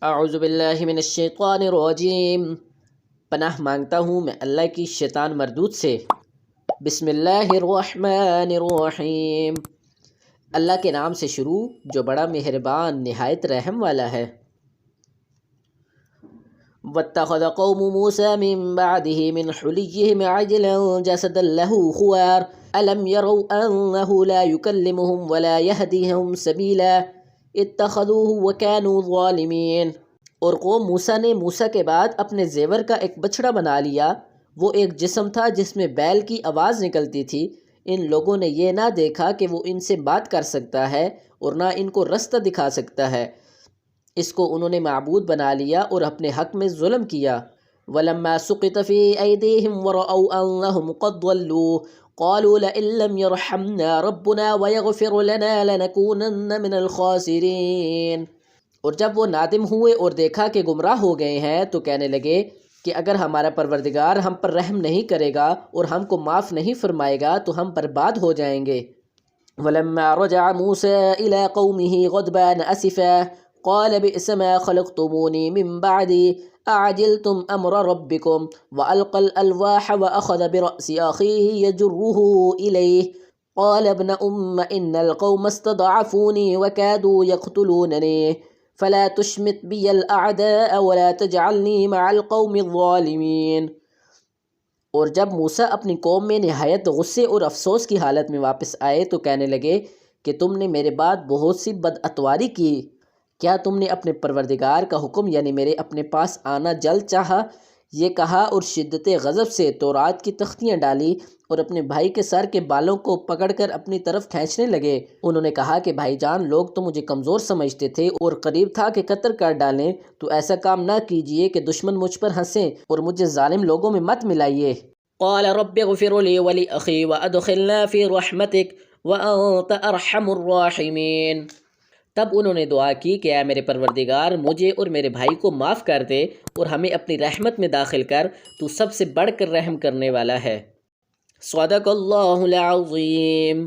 اعوذ باللہ من الشیطان الرجیم، پناہ مانگتا ہوں میں اللہ کی شیطان مردود سے۔ بسم اللہ الرحمن الرحیم، اللہ کے نام سے شروع جو بڑا مہربان نہایت رحم والا ہے۔ واتخذ قوم موسى من بعده من حليهم عجلا جسدا له خوار ألم يروا أنه لا يكلمهم ولا يهديهم سبيلا اتخذوه وكانوا ظالمين۔ اور قوم موسیٰ نے موسیٰ کے بعد اپنے زیور کا ایک بچڑا بنا لیا، وہ ایک جسم تھا جس میں بیل کی آواز نکلتی تھی۔ ان لوگوں نے یہ نہ دیکھا کہ وہ ان سے بات کر سکتا ہے اور نہ ان کو رستہ دکھا سکتا ہے، اس کو انہوں نے معبود بنا لیا اور اپنے حق میں ظلم کیا۔ وَلَمَّا سُقِطَ فِي أَيْدِيهِمْ وَرَأَوْا أَنَّهُمْ قَدْ ضَلُّوا قَالُوا لَئِن لَّمْ يَرْحَمْنَا رَبُّنَا وَيَغْفِرْ لَنَا لَنَكُونَنَّ مِنَ الْخَاسِرِينَ۔ اور جب وہ نادم ہوئے اور دیکھا کہ گمراہ ہو گئے ہیں تو کہنے لگے کہ اگر ہمارا پروردگار ہم پر رحم نہیں کرے گا اور ہم کو معاف نہیں فرمائے گا تو ہم برباد ہو جائیں گے۔ وَلَمَّا رَجَعَ مُوسَىٰ إِلَىٰ قَوْمِهِ غَضْبَانَ أَسِفًا قال بئس ما خلقتموني من بعدي أعجلتم أمر ربكم وألقى الألواح وأخذ برأس أخيه يجره إليه قال ابن إن القوم استضعفوني وكادوا يقتلونني فلا تشمت بي الأعداء ولا تجعلني مع القوم الظالمين۔ اور جب موسیٰ اپنی قوم میں نہایت غصے اور افسوس کی حالت میں واپس آئے تو کہنے لگے کہ تم نے میرے بعد بہت سی بدعتواری کی، کیا تم نے اپنے پروردگار کا حکم یعنی میرے اپنے پاس آنا جلد چاہا؟ یہ کہا اور شدت غضب سے تورات کی تختیاں ڈالی اور اپنے بھائی کے سر کے بالوں کو پکڑ کر اپنی طرف کھینچنے لگے۔ انہوں نے کہا کہ بھائی جان، لوگ تو مجھے کمزور سمجھتے تھے اور قریب تھا کہ قتل کر ڈالیں، تو ایسا کام نہ کیجئے کہ دشمن مجھ پر ہنسیں اور مجھے ظالم لوگوں میں مت ملائیے۔ قال رب اغفر لي ولأخي وأدخلنا في رحمتك وأنت أرحم الراحمين۔ تب انہوں نے دعا کی کہ اے میرے پروردگار، مجھے اور میرے بھائی کو معاف کر دے اور ہمیں اپنی رحمت میں داخل کر، تو سب سے بڑھ کر رحم کرنے والا ہے۔ صدق اللہ العظیم۔